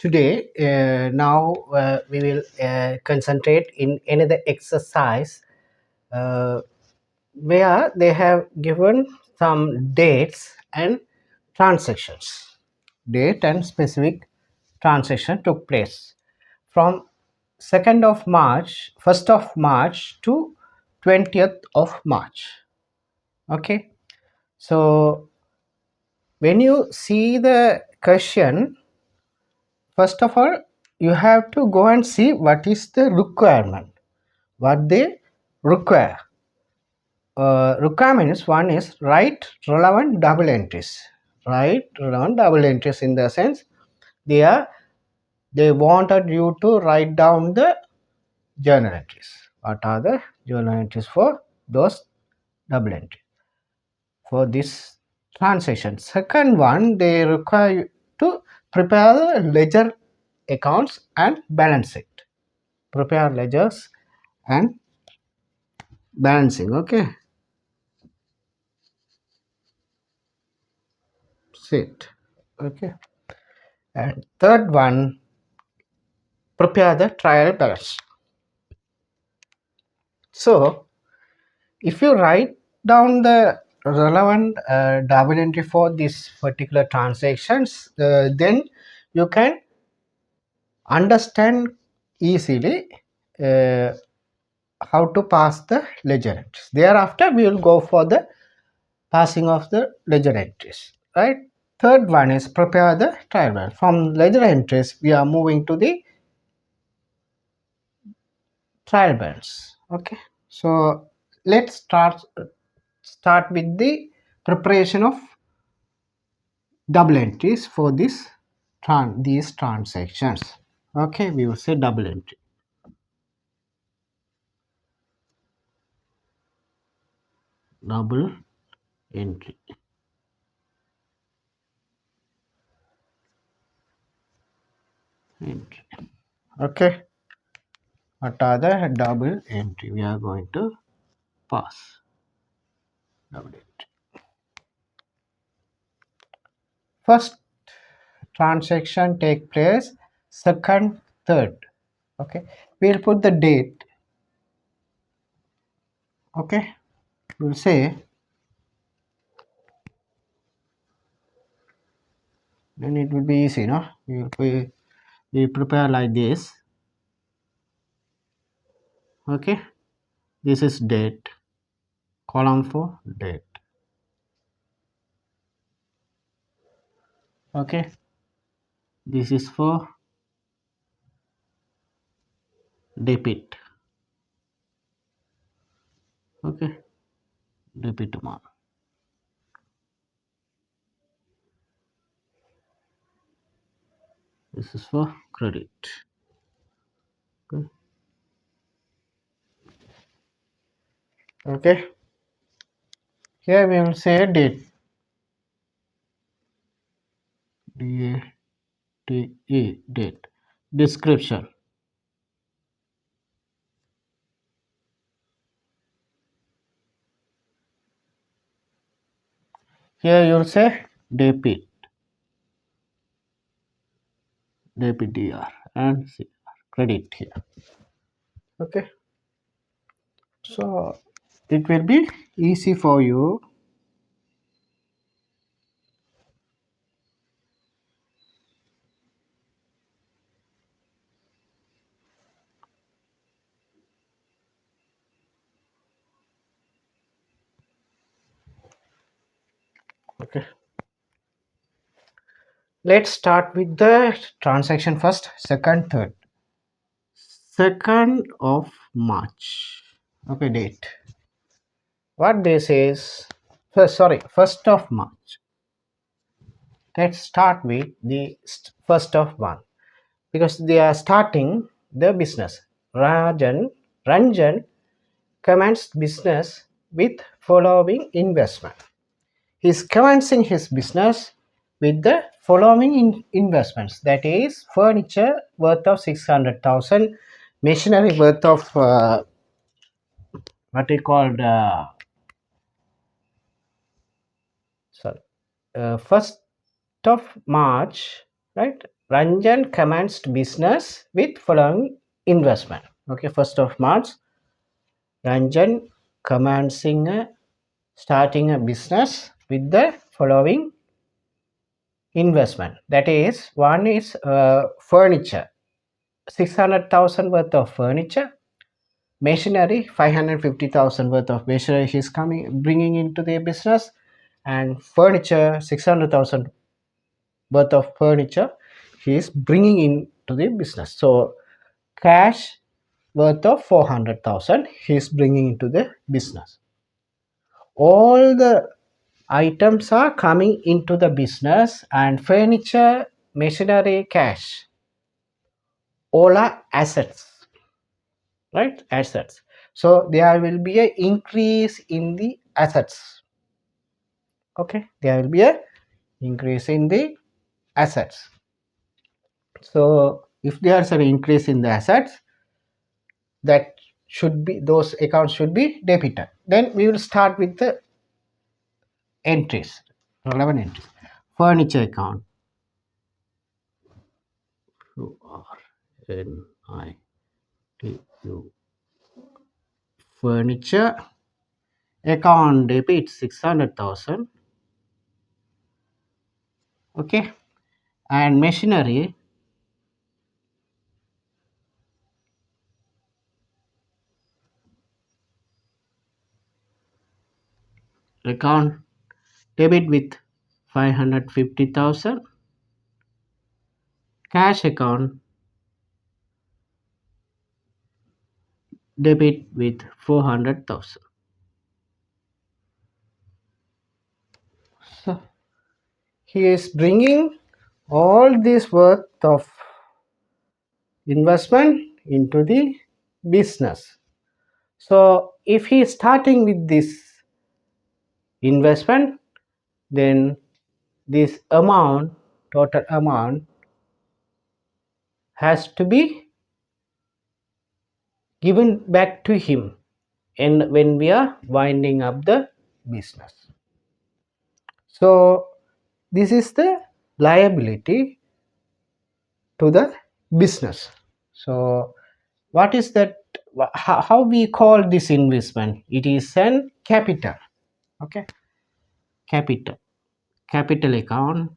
today now we will concentrate in another exercise uh, where they have given some dates and transactions. Date and specific transaction took place from 2nd of March, 1st of March to 20th of March. Okay, so when you see the question, first of all, you have to go and see what is the requirement, what they require. Requirements, one is write relevant double entries. Write relevant double entries in the sense they wanted you to write down the journal entries. What are the journal entries for those double entries for this transaction? Second one, they require you to prepare the ledger accounts and balance it. Prepare ledgers and balancing. Okay, sit. Okay, and third one, prepare the trial balance. So if you write down the relevant double entry for this particular transactions, then you can understand easily uh, how to pass the ledger entries. Thereafter we will go for the passing of the ledger entries, right? Third one is prepare the trial balance. From ledger entries we are moving to the trial balance. Okay, so let's start with the preparation of double entries for these transactions. Okay, we will say double entry. Double entry. Entry. Okay, what are the double entry we are going to pass? Double entry. First transaction take place, second, third. Okay, we'll put the date. Okay, we'll say, then it will be easy, no? We prepare like this. Okay, this is date, column for date. Okay, this is for debit. Okay, debit amount. This is for credit. Okay, okay. Here we will say date. D-A-T-E, date. Description. Here you will say debit. Debit DR and CR. Credit here. Okay. So it will be easy for you. Okay. Let's start with the transaction first, second, third. 2nd of March. Okay, date. What this is, sorry, 1st of March. Let's start with the 1st of March because they are starting the business. Ranjan commenced business with following investment. He is commencing his business with the following investments, that is furniture worth of 600,000, machinery worth of what we called sorry 1st of March, right? Ranjan commenced business with following investment. Okay, 1st of March, Ranjan starting a business with the following investment. That is, one is furniture, 600,000 worth of furniture, machinery, 550,000 worth of machinery he's bringing into the business, and furniture, 600,000 worth of furniture he is bringing into the business. So cash worth of 400,000 he is bringing into the business. All the items are coming into the business, and furniture, machinery, cash, all are assets, right? Assets. So there will be an increase in the assets. Okay, there will be a increase in the assets. So if there's an increase in the assets, that should be, those accounts should be debited. Then we will start with the entries, relevant entries. Furniture account, FURNITU, furniture account debit 600,000. Okay, and machinery account debit with 550,000. Cash account debit with 400,000. So he is bringing all this worth of investment into the business. So if he is starting with this investment, then this amount, total amount, has to be given back to him, and when we are winding up the business. So this is the liability to the business. So what is that? How we call this investment? It is an capital. Okay, capital account,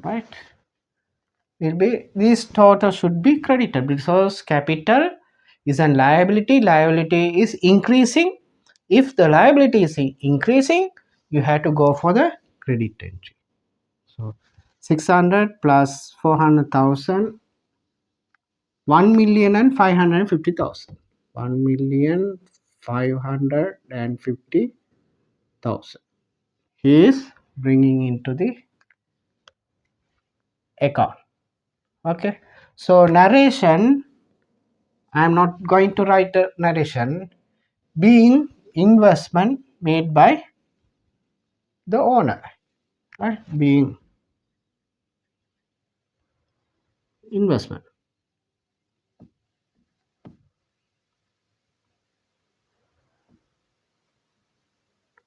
right? Will be, these total should be credited because capital is a liability is increasing. If the liability is increasing, you have to go for the credit entry. So 600 plus 400,000, 1,550,000, 1,550,000 he is bringing into the account. Okay, so narration, I am not going to write a narration, being investment made by the owner, right? Being investment.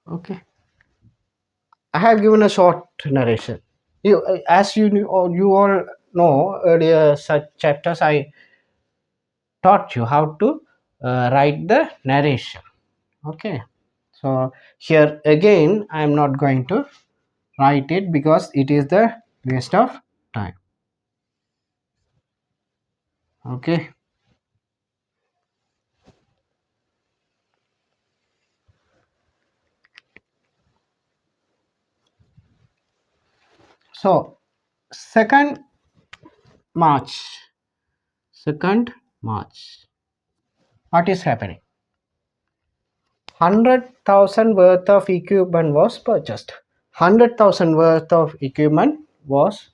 Okay, I have given a short narration. You, as you all know, earlier such chapters I taught you how to write the narration. Okay, so here again I am not going to write it because it is the waste of time. Okay, so 2nd March, 2nd March, what is happening? 100,000 worth of equipment was purchased. 100,000 worth of equipment was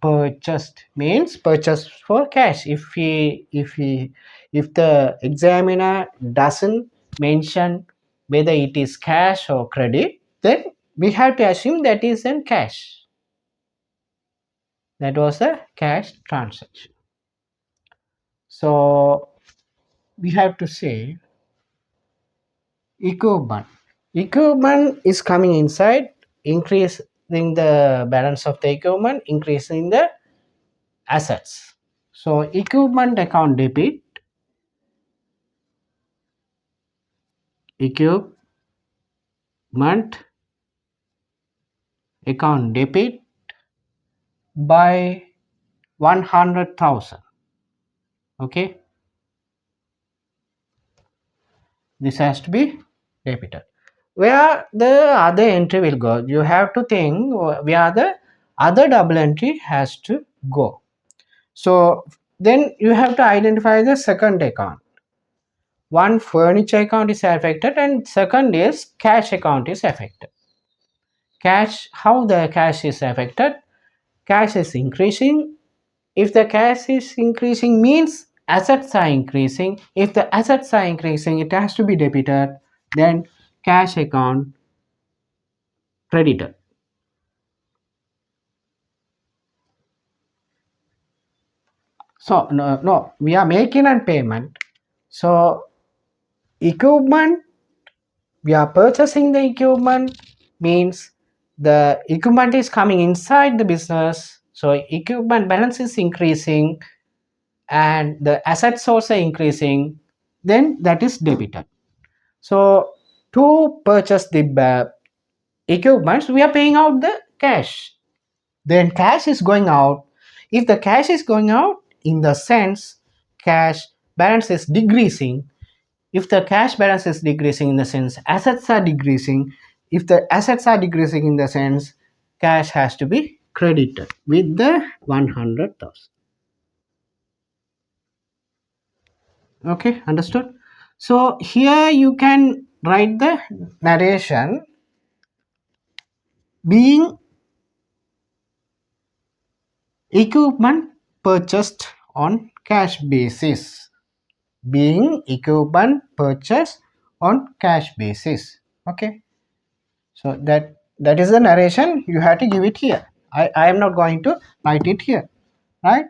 purchased, means purchased for cash. If the examiner doesn't mention whether it is cash or credit, then we have to assume that is in cash. That was a cash transaction. So we have to say equipment. Equipment is coming inside, increasing the balance of the equipment, increasing the assets. So equipment account debit, equipment account debit by 100,000. Okay, this has to be debited. Where the other entry will go, you have to think where the other double entry has to go. So then you have to identify the second account. One, furniture account is affected, and second is cash account is affected. Cash, how the cash is affected? Cash is increasing. If the cash is increasing means assets are increasing. If the assets are increasing, it has to be debited. Then cash account credited. So no, we are making a payment. So equipment, we are purchasing the equipment means the equipment is coming inside the business. So equipment balance is increasing and the assets also increasing. Then that is debited. So to purchase the equipments, we are paying out the cash. Then cash is going out. If the cash is going out, in the sense cash balance is decreasing. If the cash balance is decreasing, in the sense assets are decreasing. If the assets are decreasing, in the sense cash has to be credited with the 100,000. Okay, understood? So here you can write the narration being equipment purchased on cash basis. Being equipment purchased on cash basis. Okay, so that is the narration. You have to give it here. I am not going to write it here, right?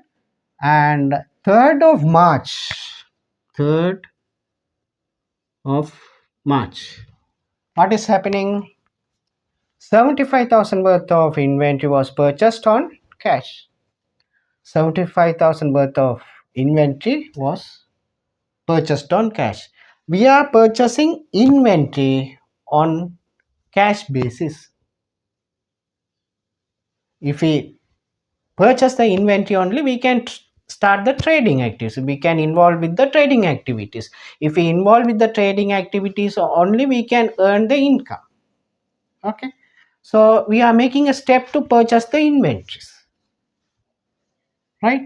And 3rd of March, 3rd of March, what is happening? 75,000 worth of inventory was purchased on cash. 75,000 worth of inventory was purchased on cash. We are purchasing inventory on cash basis. If we purchase the inventory only, we can start the trading activities. We can involve with the trading activities. If we involve with the trading activities only, we can earn the income. Okay, so we are making a step to purchase the inventories, right?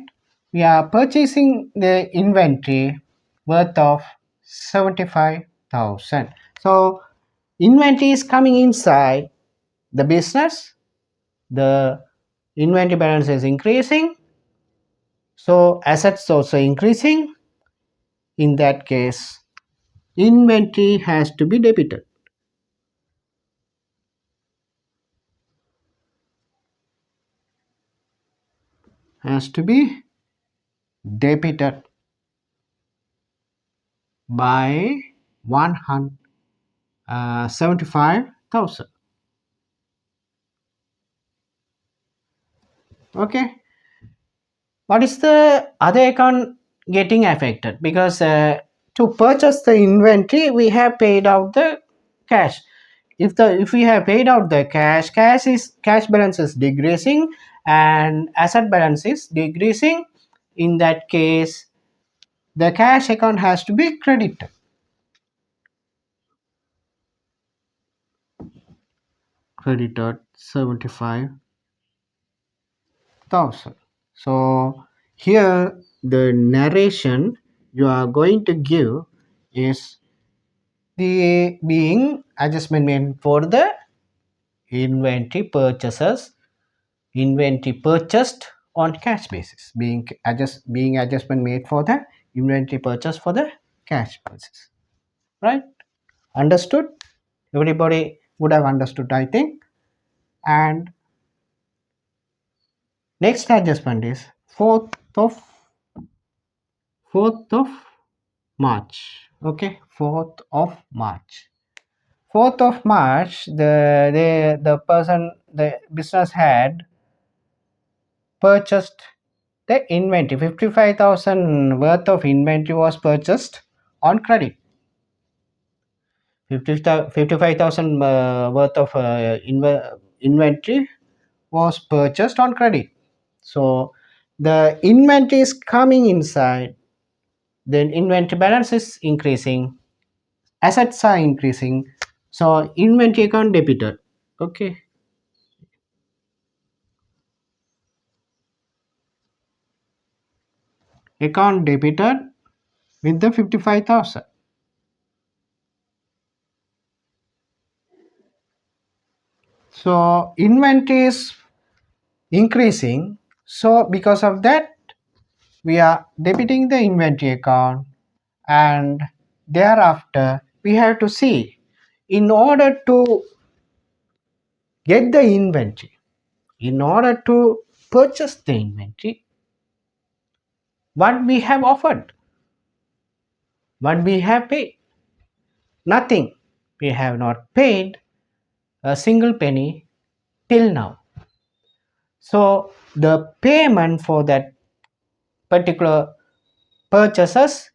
We are purchasing the inventory worth of 75,000. So inventory is coming inside the business. The inventory balance is increasing, so assets also increasing. In that case, inventory has to be debited. Has to be debited by 175,000. Okay, what is the other account getting affected? Because to purchase the inventory, we have paid out the cash. If we have paid out the cash balance is decreasing and asset balance is decreasing. In that case, the cash account has to be credited. Credited 75,000. So here the narration you are going to give is the being adjustment made for the inventory purchases, inventory purchased on cash basis, being adjustment made for the inventory purchase for the cash basis, right? Understood? Everybody would have understood, I think. And next adjustment is 4th of March. Okay, 4th of March. 4th of March, the person, the business had purchased the inventory. 55,000 worth of inventory was purchased on credit. 55,000 worth of inventory was purchased on credit. So the inventory is coming inside, then inventory balance is increasing, assets are increasing, so inventory account debited. Okay, account debited with the 55,000. So inventory is increasing, so because of that we are debiting the inventory account, and thereafter we have to see, in order to get the inventory, in order to purchase the inventory, what we have offered, what we have paid, nothing. We have not paid a single penny till now. So the payment for that particular purchases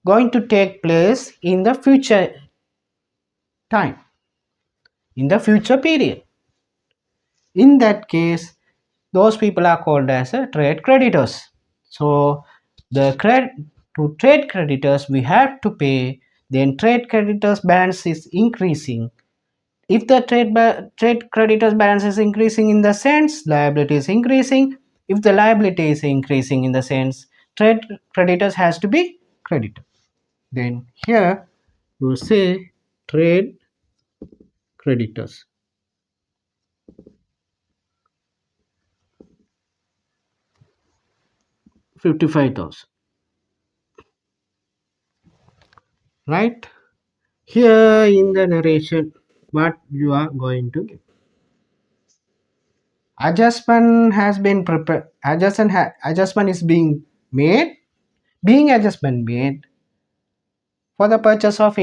going to take place in the future time, in the future period. In that case, those people are called as trade creditors. So the to trade creditors we have to pay, then trade creditors balance is increasing. If the trade creditors balance is increasing, in the sense liability is increasing. If the liability is increasing, in the sense trade creditors has to be credited. Then here you will say trade creditors, 55,000, right? Here in the narration, what you are going to give. Adjustment has been prepared. Adjustment is being made. Being adjustment made for the purchase of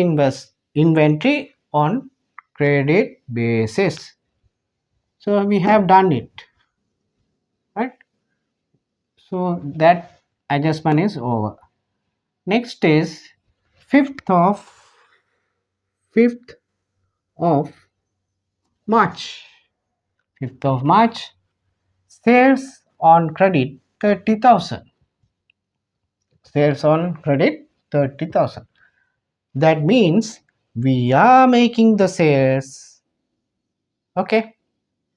inventory on credit basis. So we have done it, right? So that adjustment is over. Next is 5th of 5th of March. 5th of March, sales on credit 30,000. Sales on credit 30,000. That means we are making the sales. Okay,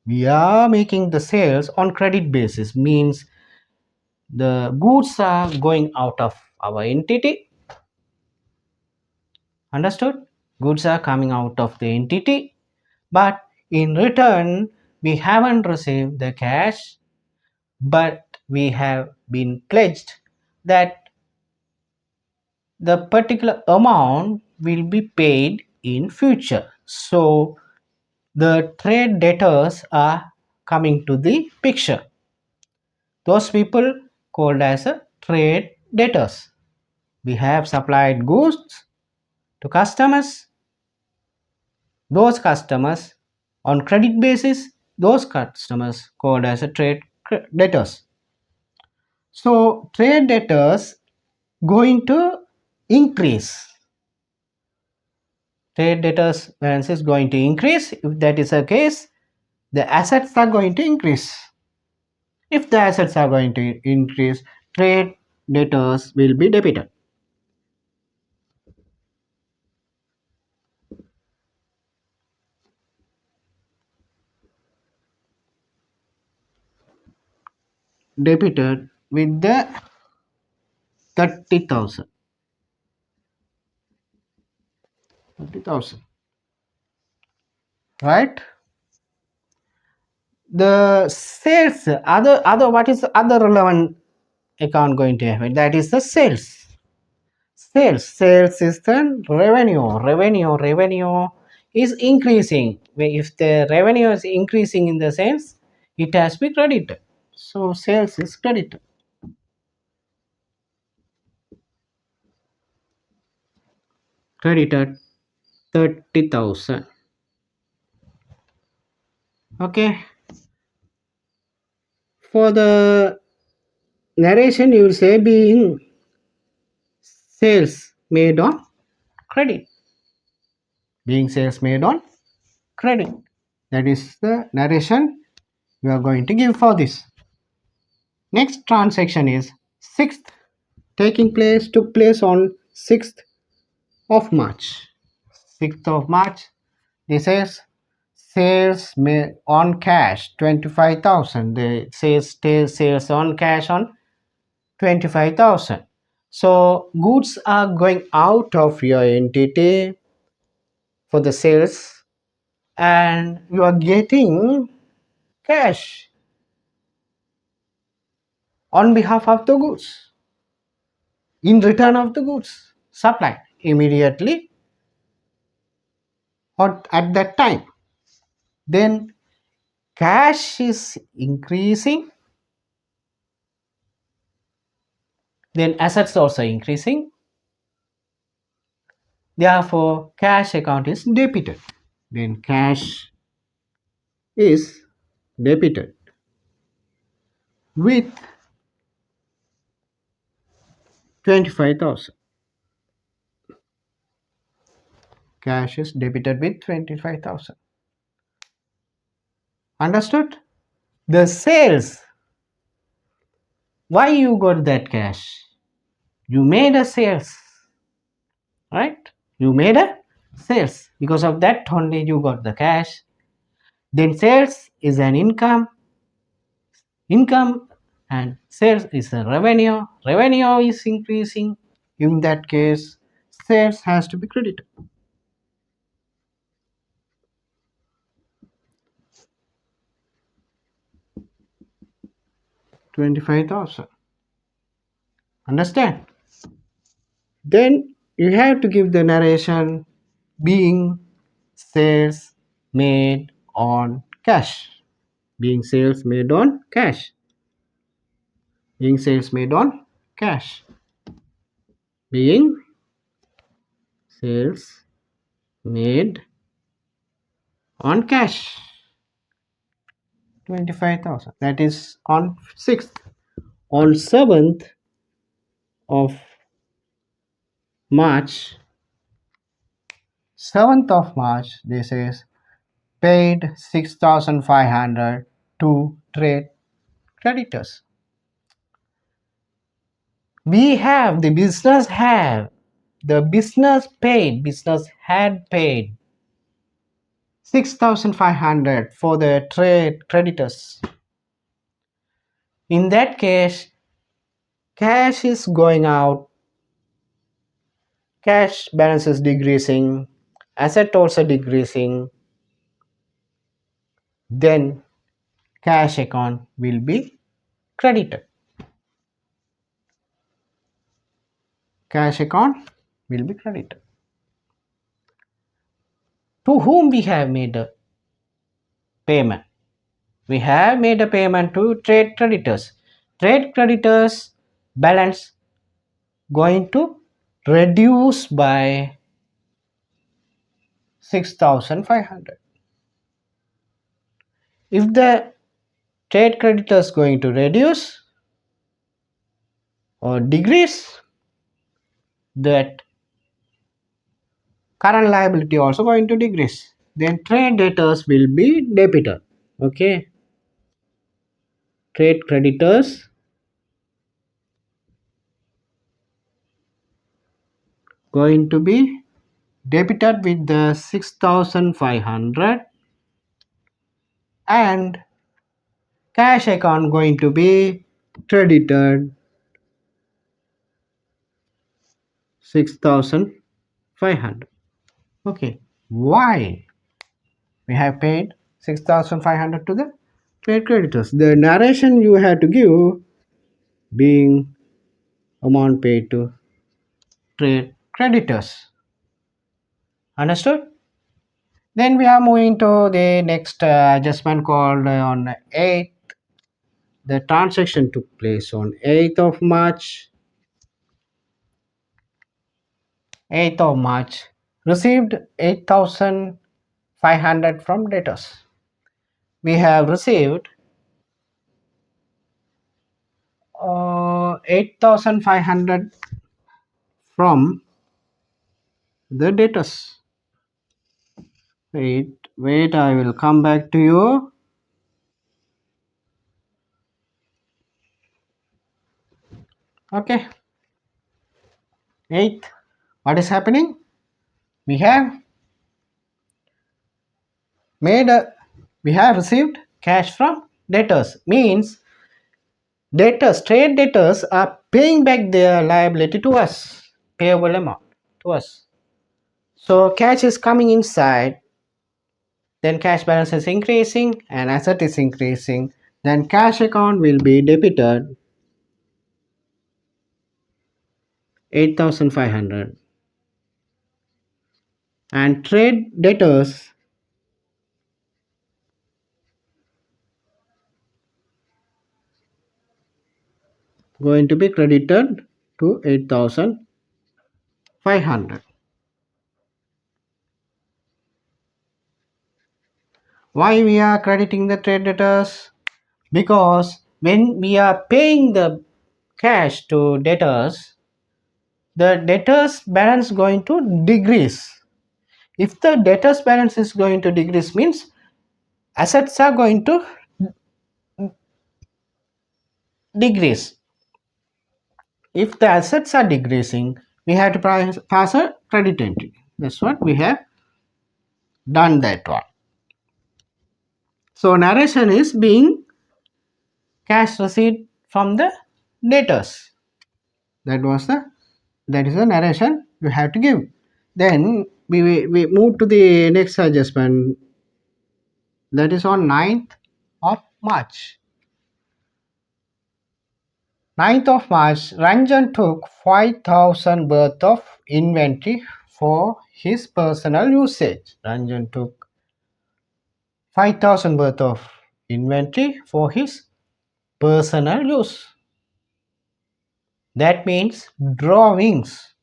we are making the sales on credit basis, means the goods are going out of our entity. Understood? Goods are coming out of the entity, but in return we haven't received the cash, but we have been pledged that the particular amount will be paid in future. So the trade debtors are coming to the picture. Those people called as a trade debtors. We have supplied goods to customers. Those customers on credit basis, those customers called as a trade debtors. So trade debtors going to increase. Trade debtors balance is going to increase. If that is the case, the assets are going to increase. If the assets are going to increase, trade debtors will be debited. Debited with the 30,000. 30,000. Right? The sales, other what is the other relevant account going to have? That is the sales. Sales is the revenue is increasing. If the revenue is increasing, in the sense it has to be credited, so sales is credited. Credited 30,000. Okay, for the narration you will say being sales made on credit, being sales made on credit. That is the narration you are going to give for this. Next transaction is 6th, took place on 6th of March. 6th of March, this is sales made on cash 25,000. The sales on cash on 25,000. So goods are going out of your entity for the sales and you are getting cash on behalf of the goods in return of the goods supplied immediately or at that time. Then cash is increasing, then assets also increasing, therefore cash account is debited. Then cash is debited with 25,000. Cash is debited with 25,000. Understood? The sales, why you got that cash? You made a sales, right? You made a sales. Because of that only you got the cash. Then sales is an income and sales is a revenue is increasing. In that case sales has to be credited. 25,000. Understand? Then you have to give the narration being sales made on cash, being sales made on cash, being sales made on cash, being sales made on cash, 25,000. That is on 6th. On 7th of March, 7th of March, this is paid 6,500 to trade creditors. We have the business have the business had paid 6,500 for the trade creditors. In that case cash is going out, cash balance is decreasing, asset also decreasing, then cash account will be credited. Cash account will be credited. To whom we have made a payment? We have made a payment to trade creditors. Trade creditors balance going to reduce by 6,500. If the trade creditors going to reduce or decrease, that current liability also going to decrease. Then trade debtors will be debited. Okay, trade creditors going to be debited with the 6,500 and cash account going to be credited 6,500. Okay, why we have paid 6,500 to the trade creditors? The narration you have to give being amount paid to trade creditors. Understood? Then we are moving to the next adjustment called on 8th. The transaction took place on 8th of March. 8th of March received 8,500 from debtors. we have received 8,500 from the debtors. Wait, I will come back to you. Okay, 8th, what is happening? We have made a, we have received cash from debtors, means debtors, trade debtors are paying back their liability to us, payable amount to us. So cash is coming inside, then cash balance is increasing and asset is increasing, then cash account will be debited 8,500 and trade debtors going to be credited to 8,500. Why we are crediting the trade debtors? Because when we are paying the cash to debtors, the debtors balance going to decrease. If the debtors balance is going to decrease, means assets are going to decrease. If the assets are decreasing, we have to pass a credit entry. That's what we have done, that one. So narration is being cash receipt from the debtors. That is the narration you have to give. Then we move to the next adjustment, that is on 9th of March. 9th of March, Ranjan took 5,000 worth of inventory for his personal usage. Ranjan took 5,000 worth of inventory for his personal use. That means drawings.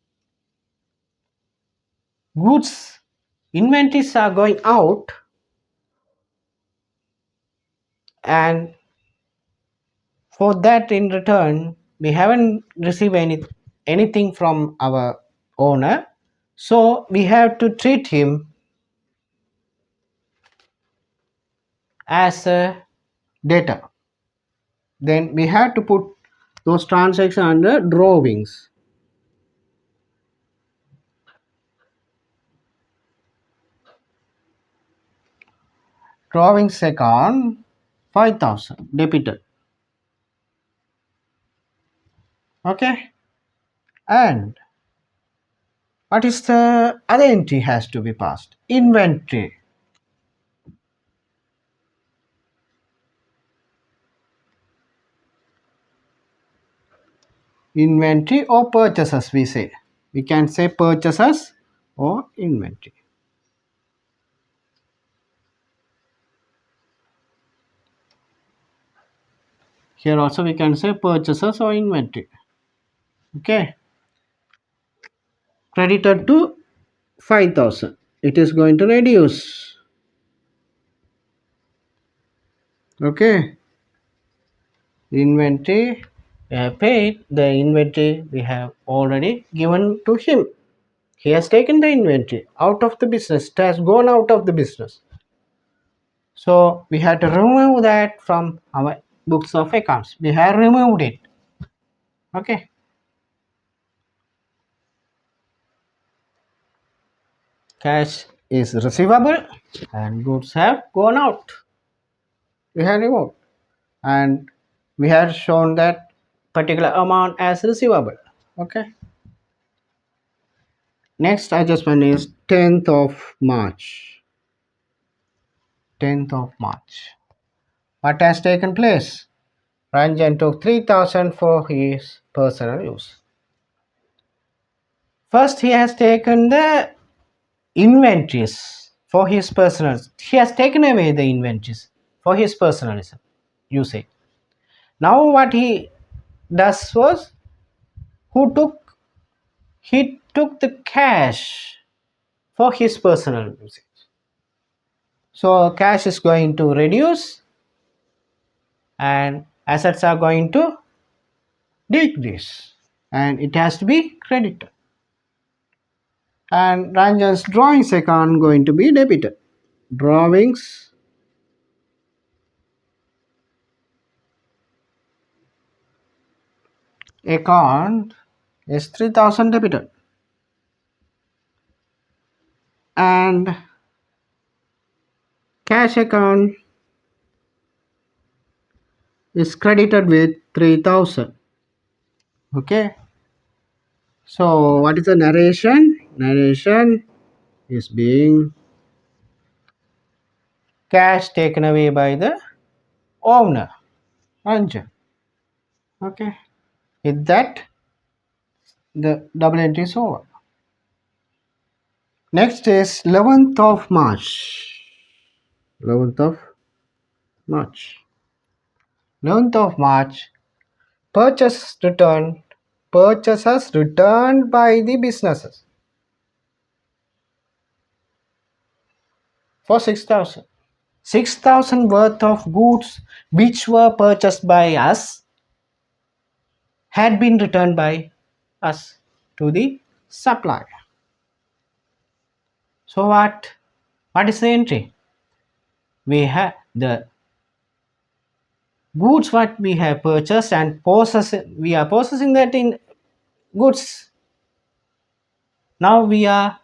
Goods inventories are going out, and for that in return we haven't received anything from our owner, so we have to treat him as a debtor. Then we have to put those transactions under drawings. Drawings account 5,000 debited. Okay, and what is the other entry has to be passed? Inventory. Inventory or purchases, we say. We can say purchases or inventory. Here also we can say purchases or inventory. Okay. Credited to 5,000. It is going to reduce. Okay. Inventory, we have paid. The inventory we have already given to him. He has taken the inventory out of the business. It has gone out of the business. So we have to remove that from our books of accounts. We have removed it. Okay. Cash is receivable and goods have gone out. We have removed and we have shown that particular amount as receivable. Okay. Next adjustment is 10th of March. 10th of March. What has taken place? Ranjan took 3,000 for his personal use. First, he has taken the inventories for his personal. He has taken away the inventories for his personal usage. Now, what he does was, he took the cash for his personal usage. So cash is going to reduce and assets are going to decrease and it has to be credited. And Ranjan's drawings account going to be debited. Drawings account is 3000 debited and cash account is credited with 3000. Okay, so what is the narration? Narration is being cash taken away by the owner Ranjan. Okay, with that the double entry is over. Next is 11th of March. 11th of March. 11th of March. Purchase returned. Purchases returned by the businesses for 6,000. 6,000 worth of goods which were purchased by us had been returned by us to the supplier. So what is the entry? We have the goods what we have purchased and we are processing that in goods. Now we are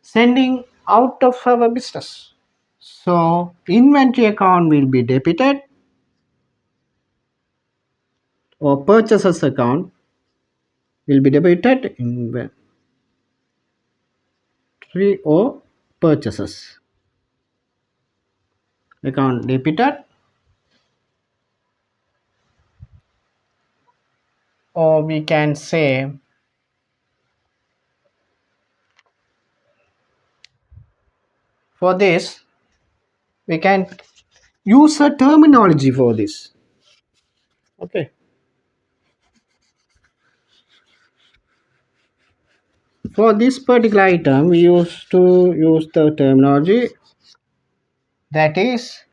sending out of our business. So inventory account will be debited or purchases account will be debited. Inventory or purchases account debited, or we can say for this we can use a terminology for this. Okay, for this particular item we used to use the terminology that is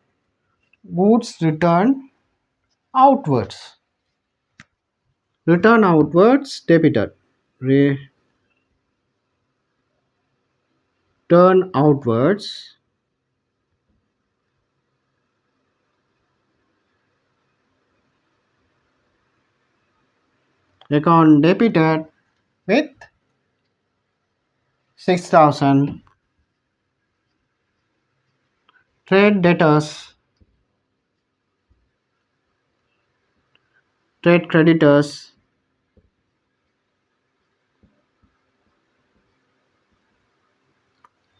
goods return outwards. Return outwards debited. Return outwards account debited with 6,000. Trade debtors, trade creditors,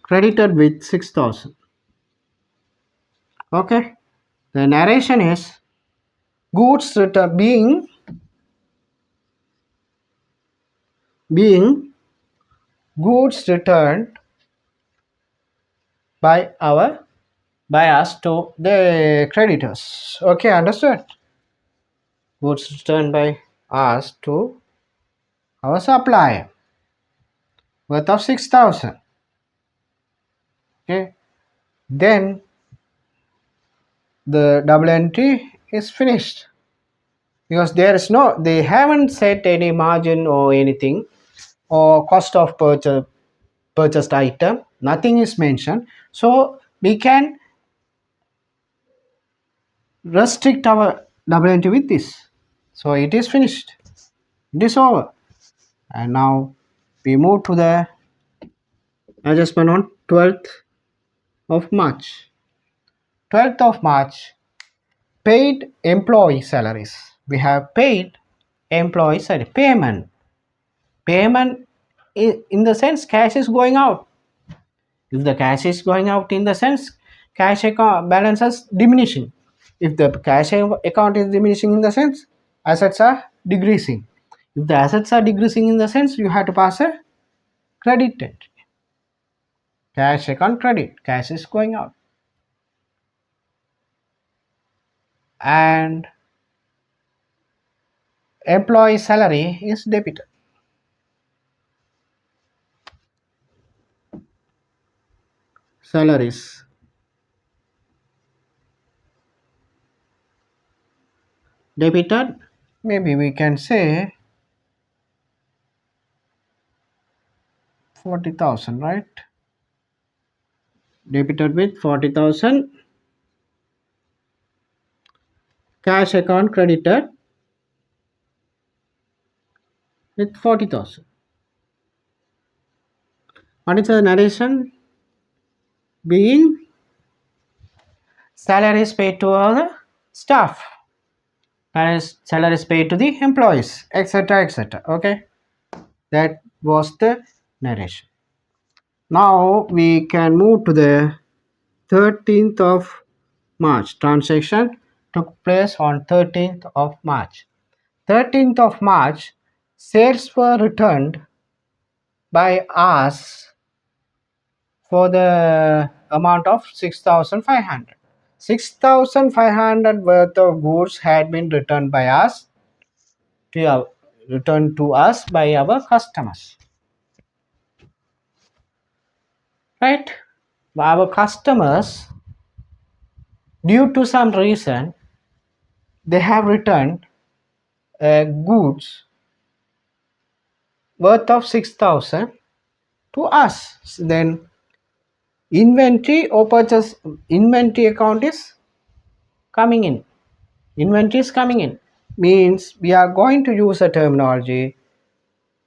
credited with 6,000. Okay, the narration is goods return being goods returned by us to the creditors. Okay, understood. Goods returned by us to our supplier worth of 6,000. Okay, then the double entry is finished because they haven't set any margin or anything or cost of purchased item, nothing is mentioned, so we can restrict our double entry with this. So it is finished, it is over, and now we move to the adjustment on 12th of March. 12th of March, paid employee salaries. We have paid employee salary payment in the sense cash is going out. If the cash is going out in the sense cash account balance is diminishing. If the cash account is diminishing in the sense assets are decreasing. If the assets are decreasing in the sense you have to pass a credit entry. Cash account credit, cash is going out. And employee salary is debited. Salaries debited, maybe we can say 40,000, right? Debited with 40,000, cash account credited with 40,000. What is the narration? Being salaries paid to all the staff, salaries paid to the employees, etc., etc. Okay, that was the narration. Now we can move to the 13th of March. Transaction took place on 13th of March. 13th of March, sales were returned by us for the amount of 6,500. 6,500 worth of goods had been returned by us returned to us by our customers. Right? Our customers, due to some reason, they have returned goods worth of 6,000 to us. Then inventory or purchase inventory account is coming in. Inventory is coming in means we are going to use a terminology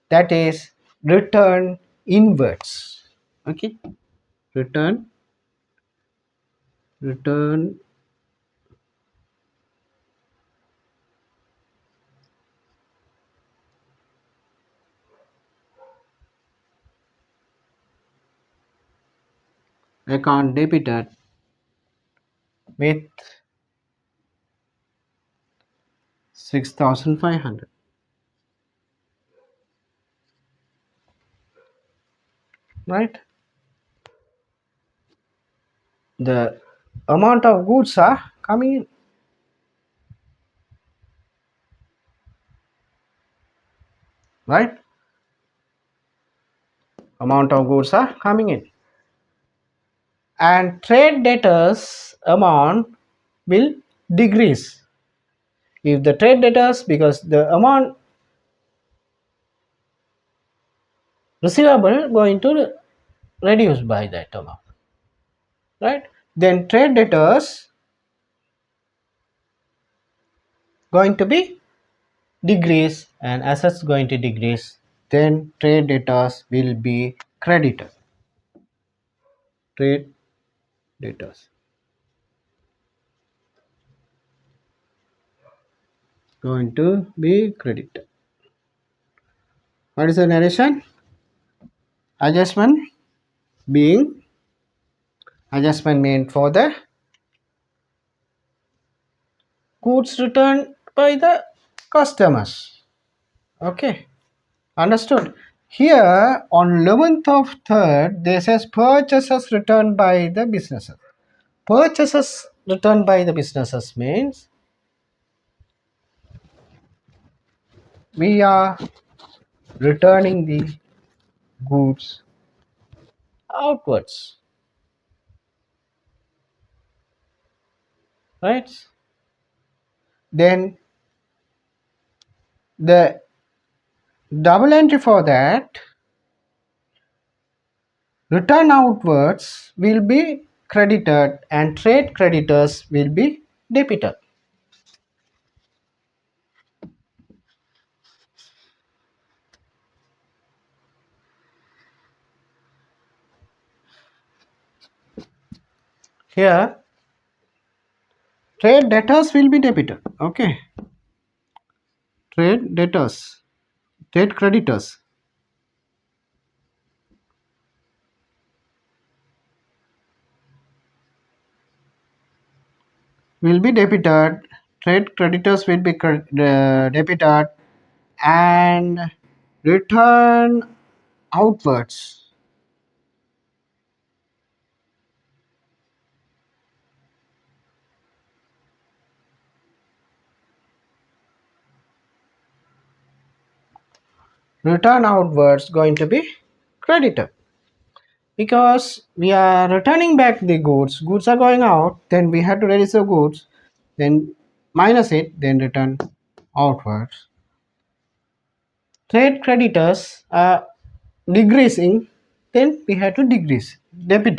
that is return inwards. Okay, return account debited with 6,500. Right, the amount of goods are coming in. Right, amount of goods are coming in, and trade debtors amount will decrease. If the trade debtors, because the amount receivable going to reduce by that amount, right? Then trade debtors going to be decrease and assets going to decrease. Then trade debtors will be credited. Trade debtors going to be credited. What is the narration? Adjustment being adjustment meant for the goods returned by the customers. Okay, understood. Here on 11th of 3rd, this says purchases returned by the businesses. Purchases returned by the businesses means we are returning the goods outwards, right? Then the double entry for that, return outwards will be credited and trade creditors will be debited. Here trade debtors will be debited. Okay, trade debtors, trade creditors will be debited, trade creditors will be debited, and return outwards going to be credited, because we are returning back the goods are going out, then we have to register goods, then minus it, then return outwards. Trade creditors are decreasing, then we have to decrease, debit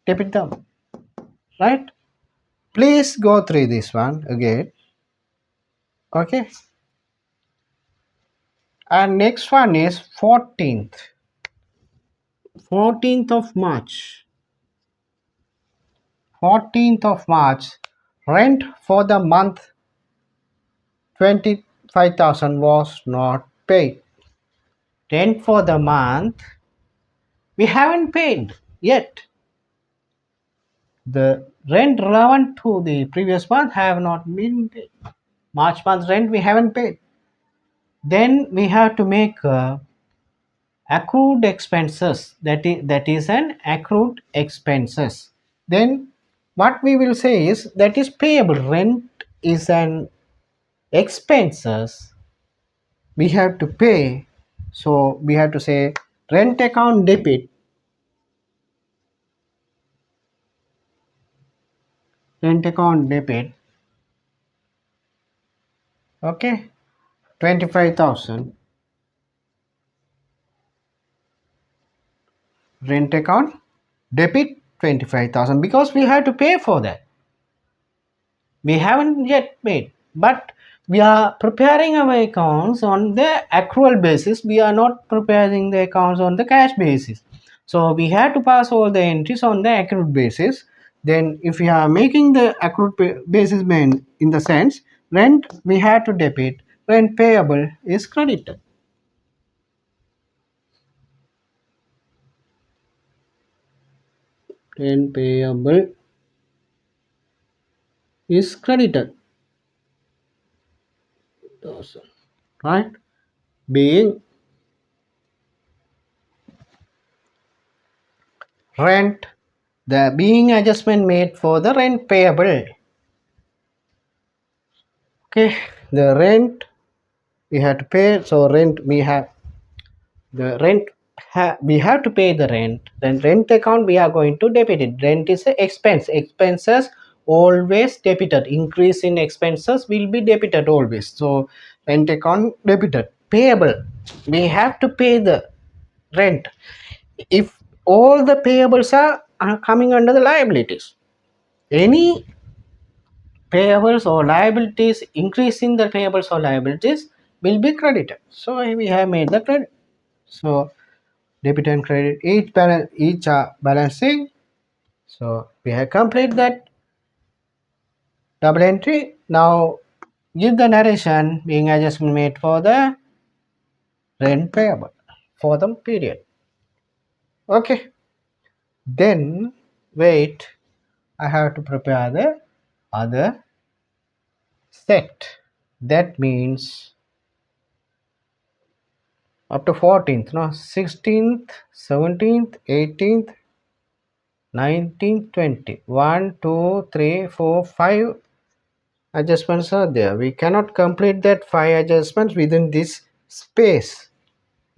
them, right? Please go through this one again. Okay. And next one is 14th of March. 14th of March, rent for the month 25,000 was not paid. Rent for the month we haven't paid yet. The rent relevant to the previous month have not been paid. March month rent we haven't paid. Then we have to make accrued expenses. That is an accrued expenses. Then what we will say is that is payable. Rent is an expenses we have to pay. So we have to say rent account debit. Rent account debit. Okay. 25,000. Rent account debit 25,000 because we have to pay for that. We haven't yet paid, but we are preparing our accounts on the accrual basis. We are not preparing the accounts on the cash basis. So we have to pass all the entries on the accrued basis. Then if we are making the accrued basis main in the sense rent we have to debit, rent payable is credited. Rent payable is credited. Right? Being rent, the being adjustment made for the rent payable. Okay, the rent we have to pay. So rent we have the rent we have to pay the rent. Then rent account we are going to debit it. Rent is a expense. Expenses always debited. Increase in expenses will be debited always. So rent account debited. Payable, we have to pay the rent. If all the payables are coming under the liabilities, any payables or liabilities, increase in the payables or liabilities will be credited. So we have made the credit. So debit and credit each are balancing. So we have completed that double entry. Now give the narration being adjustment made for the rent payable for the period. Okay. Then wait, I have to prepare the other set. That means up to 14th, no, 16th, 17th, 18th, 19th, 20. 1, 2, 3, 4, 5 adjustments are there. We cannot complete that 5 adjustments within this space.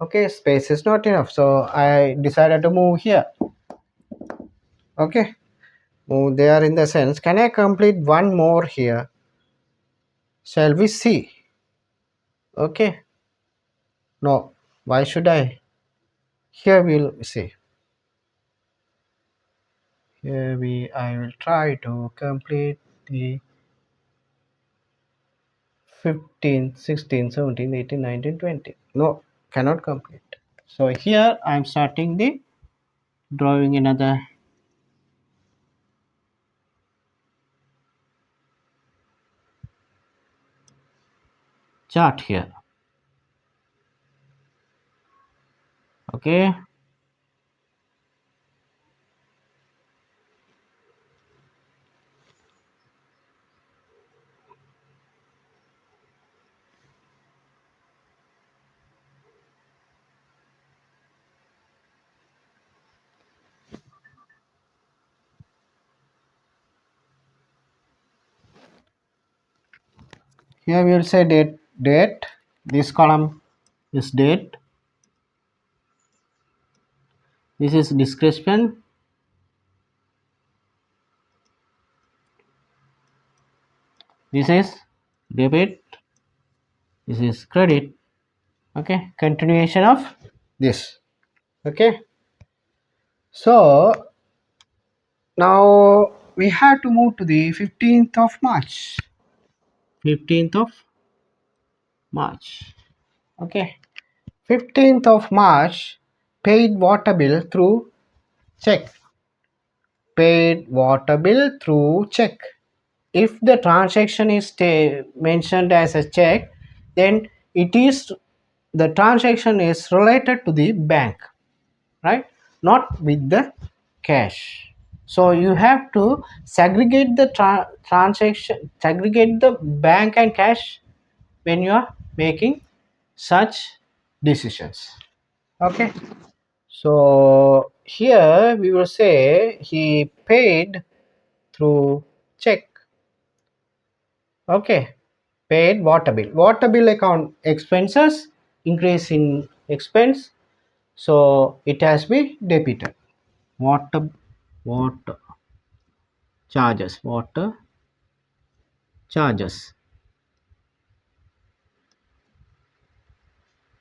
Okay, space is not enough. So I decided to move here. Okay, move there in the sense. Can I complete one more here? Shall we see? Okay. No. Why should I? Here we'll see. Here I will try to complete the 15th, 16th, 17th, 18th, 19th, 20th. No, cannot complete. So here I am starting the drawing another chart here. Okay. Here we will say date. This column is date. This is description. This is debit, this is credit. Okay, continuation of this. Okay, so now we have to move to the 15th of March. 15th of March. Okay, 15th of March, paid water bill through check. Paid water bill through check. If the transaction is mentioned as a check, then it is the transaction is related to the bank, right? Not with the cash. So you have to segregate the transaction, segregate the bank and cash when you are making such decisions. Okay, so here we will say he paid through check. Okay, paid water bill. Water bill account expenses increase in expense, so it has been debited. Water charges. Water charges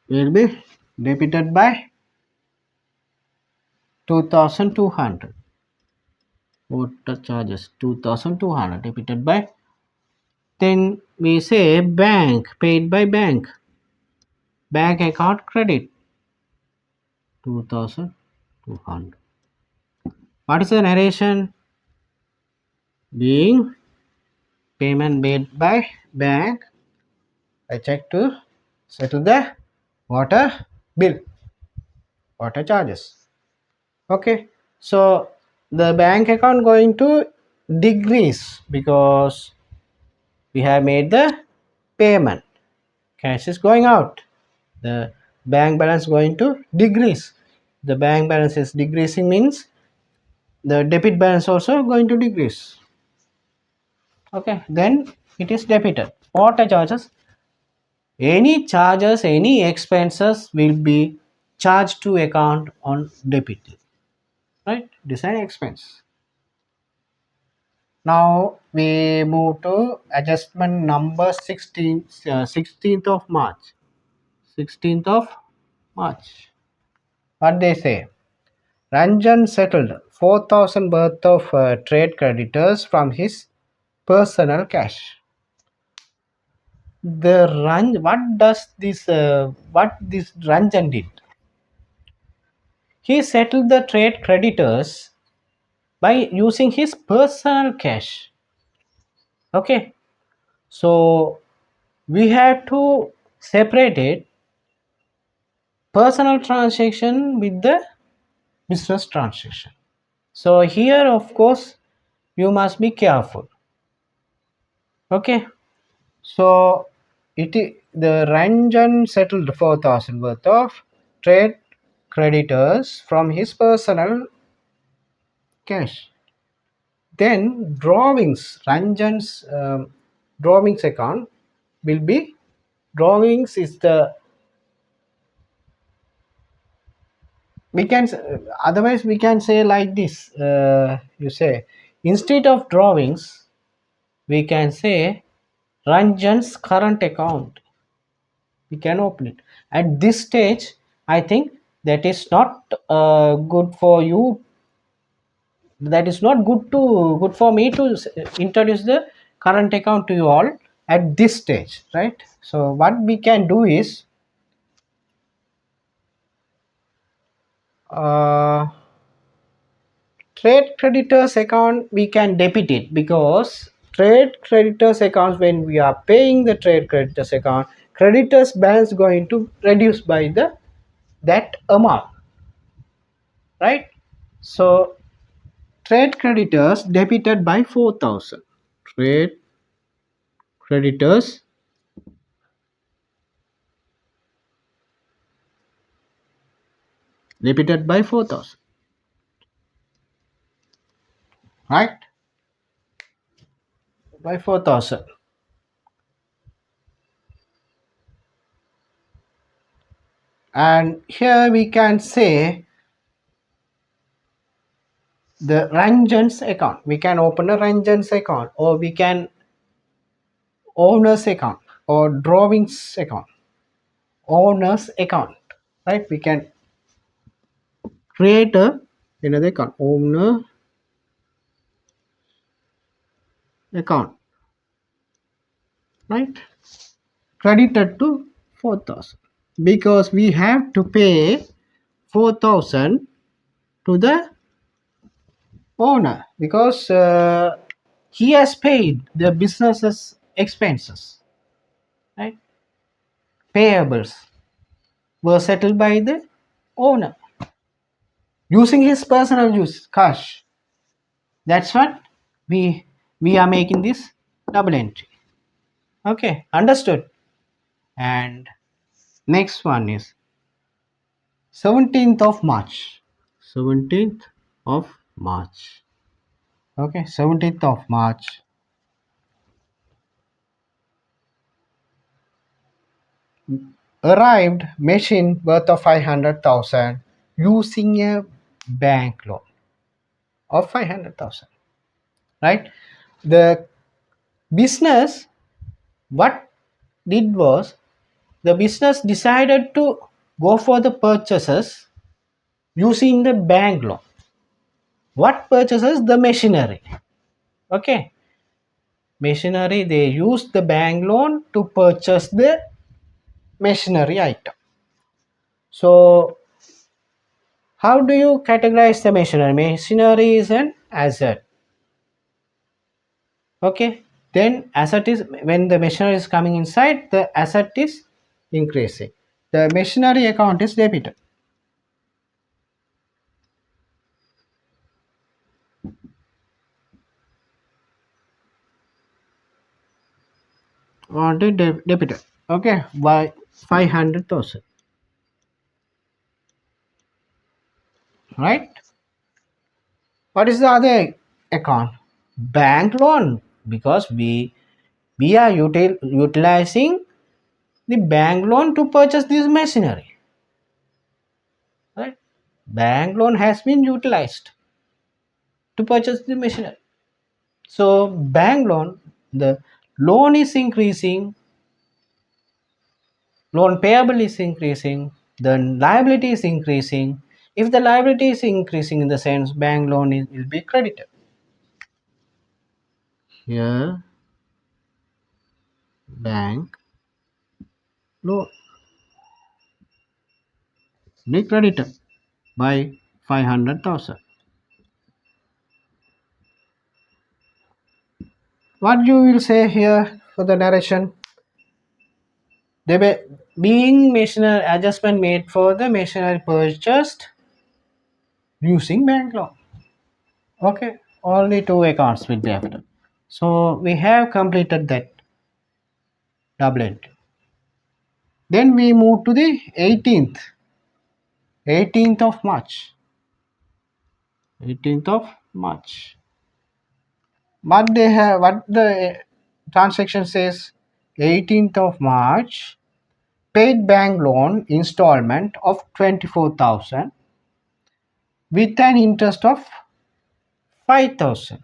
will be debited by 2200. Water charges 2200 debited by. Then we say bank, paid by bank. Bank account credit 2200. What is the narration? Being payment made by bank, I check to settle the water bill, water charges. Okay, so the bank account going to decrease because we have made the payment. Cash is going out. The bank balance going to decrease. The bank balance is decreasing means the debit balance also going to decrease. Okay, then it is debited. Water charges, any charges, any expenses will be charged to account on debit, right? Design expense. Now we move to adjustment number 16, 16th of March. 16th of March. What they say? Ranjan settled 4,000 worth of trade creditors from his personal cash. What this Ranjan did? He settled the trade creditors by using his personal cash. Okay, so we have to separate it, personal transaction with the business transaction. So here of course you must be careful. Okay, so the Ranjan settled 4,000 worth of trade creditors from his personal cash. Then drawings, Ranjan's drawings account will be, drawings is the, we can otherwise we can say like this, you say instead of drawings we can say Ranjan's current account. We can open it at this stage. I think that is not good for you, that is not good for me to introduce the current account to you all at this stage, right? So what we can do is uh, trade creditors account we can debit it, because trade creditors accounts, when we are paying the trade creditors account, creditors balance going to reduce by the that amount, right? So trade creditors debited by 4,000. Trade creditors debited by 4,000, right? By 4,000. And here we can say the Ranjan's account. We can open a Ranjan's account, or we can owner's account or drawings account, owner's account, right? We can create another account, owner account, right? Credited to 4,000 because we have to pay 4,000 to the owner because he has paid the business's expenses, right? Payables were settled by the owner using his personal use cash. That's what we we are making this double entry. Okay, understood. And next one is 17th of March. 17th of March. Okay, 17th of March. Arrived machine worth of 500,000 using a bank loan of 500,000. Right? The business, what did was the business decided to go for the purchases using the bank loan. What purchases? The machinery. Okay, machinery, they use the bank loan to purchase the machinery item. So how do you categorize the machinery? Machinery is an asset. Okay, then asset is when the machinery is coming inside, the asset is increasing. The machinery account is debited. Or the debited. Okay, by 500,000. Right? What is the other account? Bank loan, because we are utilizing the bank loan to purchase this machinery, right? Bank loan has been utilized to purchase the machinery. So bank loan, the loan is increasing, loan payable is increasing, the liability is increasing. If the liability is increasing, in the sense bank loan will be credited. Here bank loan be credited by 500,000. What you will say here for the narration? They were being machinery adjustment made for the machinery purchased using bank loan. Okay, only two accounts will be after. So we have completed that double entry. Then we move to the 18th of March. 18th of March. What they have, what the transaction says, 18th of March, paid bank loan installment of 24,000 with an interest of 5,000.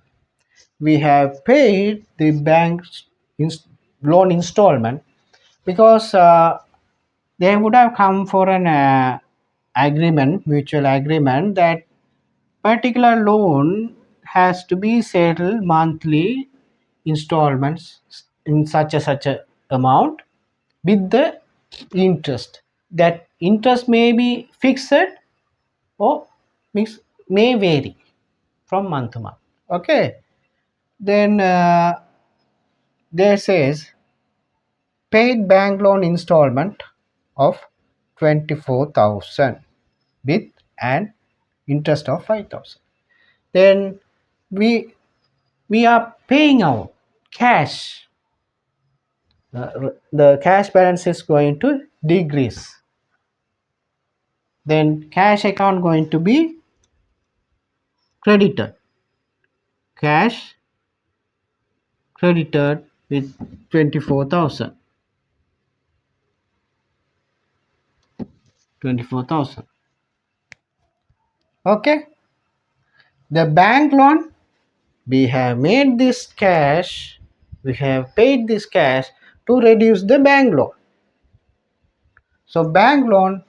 We have paid the bank's loan installment because they would have come for an agreement, mutual agreement, that particular loan has to be settled monthly installments in such a amount with the interest. That interest may be fixed or may vary from month to month. Okay, then there says paid bank loan installment of 24,000 with an interest of 5,000. Then we are paying out cash. The cash balance is going to decrease. Then cash account going to be credited. Cash credited with 24,000. 24,000. Okay. The bank loan, we have made this cash we have paid this cash to reduce the bank loan. So bank loan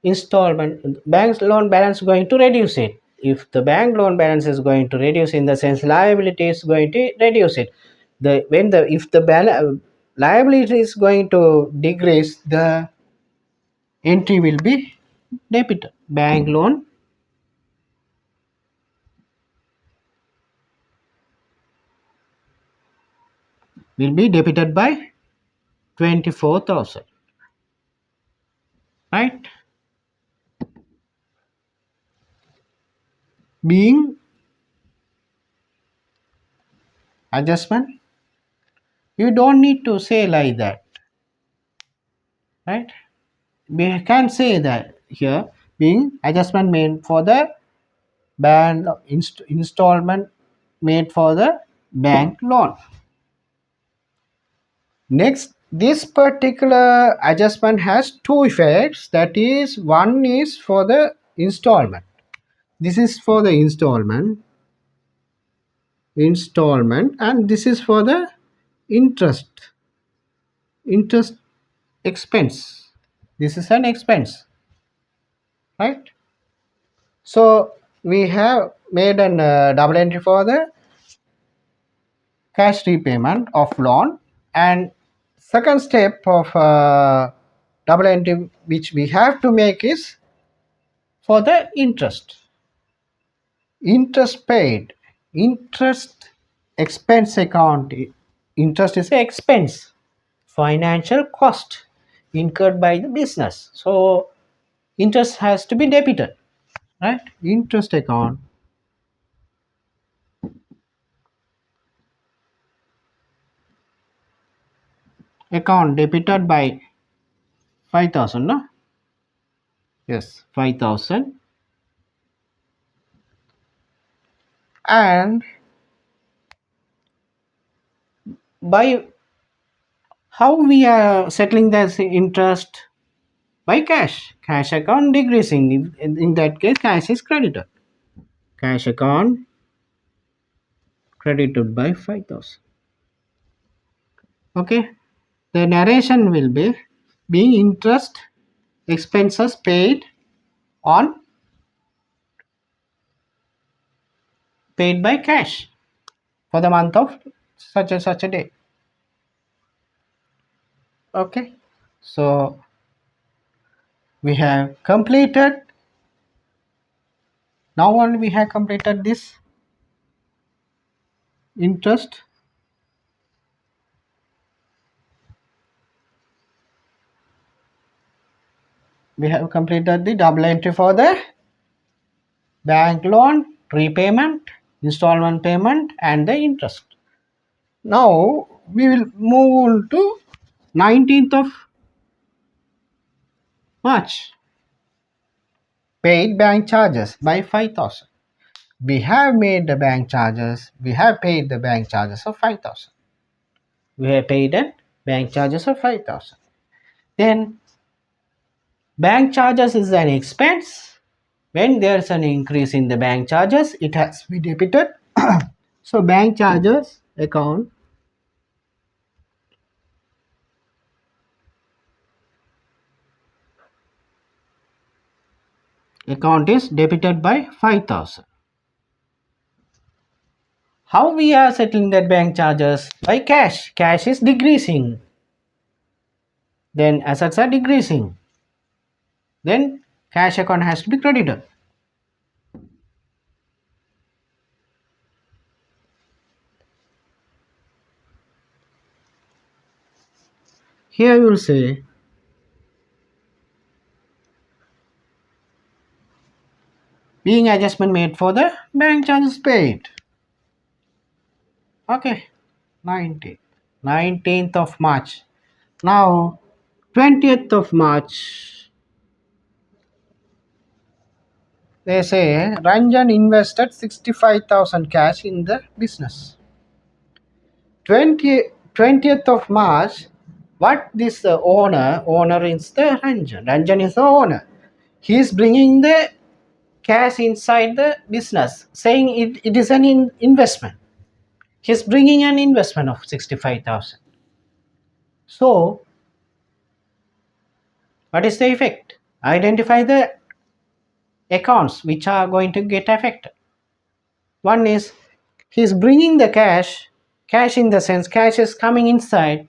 installment, bank loan balance going to reduce it. If the bank loan balance is going to reduce, in the sense liability is going to reduce it. If the liability is going to decrease, the entry will be debited. Bank loan will be debited by 24,000, right? Being adjustment, you don't need to say like that, right? We can say that here being adjustment made for the bank installment made for the bank loan. Next, this particular adjustment has two effects. That is, one is for the installment. This is for the installment, and this is for the interest expense. This is an expense, right? So we have made an double entry for the cash repayment of loan, and second step of double entry which we have to make is for the interest paid, interest expense account. Interest is an expense, financial cost incurred by the business, so interest has to be debited, right? Interest account debited by 5,000, no? Yes, 5,000. And by how we are settling this interest? By cash account decreasing. In that case, cash is credited. Cash account credited by 5,000. Okay, the narration will be being interest expenses paid on paid by cash for the month of such and such a day. Okay, so we have completed. Now only we have completed this interest. We have completed the double entry for the bank loan, repayment, installment payment, and the interest. Now we will move on to 19th of March. Paid bank charges by 5,000. We have made the bank charges. We have paid the bank charges of 5,000. We have paid the bank charges of 5,000. Then bank charges is an expense. When there is an increase in the bank charges, it has to be debited. So bank charges account is debited by 5,000. How we are settling that bank charges? By cash. Cash is decreasing. Then assets are decreasing. Then cash account has to be credited. Here you will say being adjustment made for the bank charges paid. Okay, 19th of March. Now 20th of March, they say Ranjan invested 65,000 cash in the business. 20th of March, what this owner is the Ranjan is the owner. He is bringing the cash inside the business, saying it is an investment. he's bringing an investment of 65,000. So what is the effect? Identify the accounts which are going to get affected. One is he's bringing the cash in the sense cash is coming inside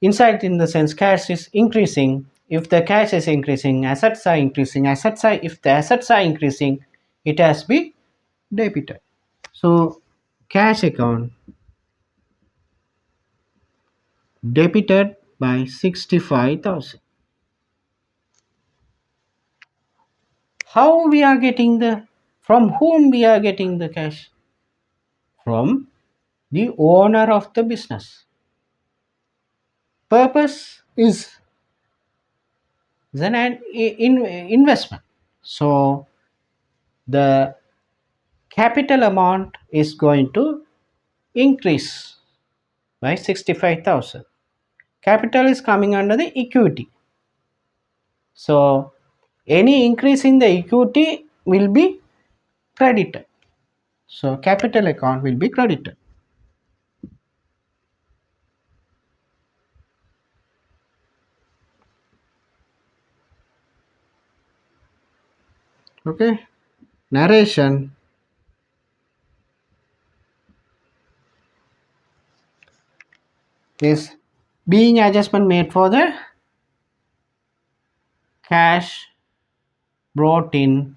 in the sense cash is increasing. If the cash is increasing, assets are increasing. If the assets are increasing, it has to be debited. So cash account debited by 65,000. How we are getting from whom we are getting the cash? From the owner of the business. Purpose is an investment. So the capital amount is going to increase by 65,000. Capital is coming under the equity. So any increase in the equity will be credited. So capital account will be credited. Okay. Narration is being adjustment made for the cash brought in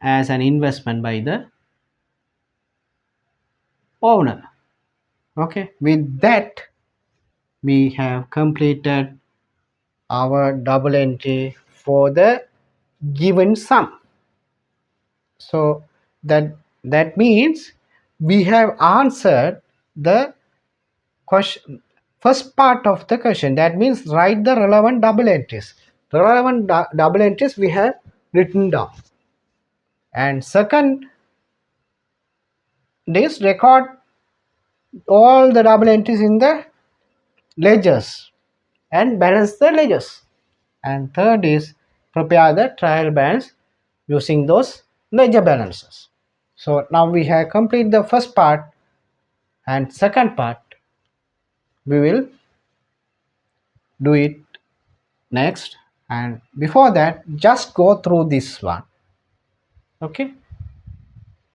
as an investment by the owner. Okay, with that we have completed our double entry for the given sum. So that means we have answered the question, first part of the question. That means write the relevant double entries. Relevant double entries we have written down. And second, this record all the double entries in the ledgers and balance the ledgers. And third is prepare the trial balance using those ledger balances. So now we have completed the first part, and second part we will do it next. And before that, just go through this one. Okay.